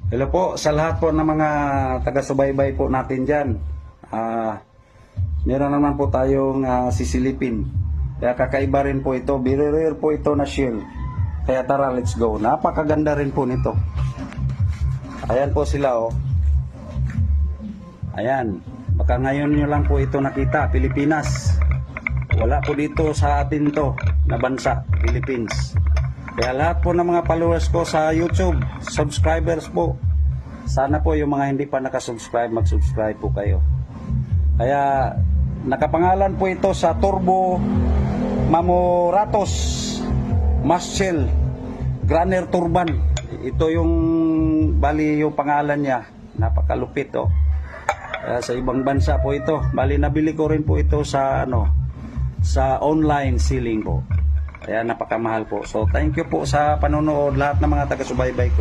Hello po sa lahat po ng mga taga-subaybay po natin dyan. Meron naman po tayong sisilipin. Kaya kakaiba rin po ito. Very rare po ito na shell. Kaya tara, let's go. Napakaganda rin po nito. Ayan po sila oh. Ayan. Baka ngayon nyo lang po ito nakita. Pilipinas. Wala po dito sa atin to na bansa. Philippines. Kaya lahat po ng mga followers ko sa YouTube, subscribers po, sana po yung mga hindi pa nakasubscribe, mag-subscribe po kayo. Kaya nakapangalan po ito sa Turbo Mamoratos Muschel Graner Turban. Ito yung bali yung pangalan niya. Napakalupit oh. Sa ibang bansa po ito. Bali nabili ko rin po ito sa sa online selling po. Kaya napakamahal po. So thank you po sa panonood lahat ng mga taga-subaybay ko.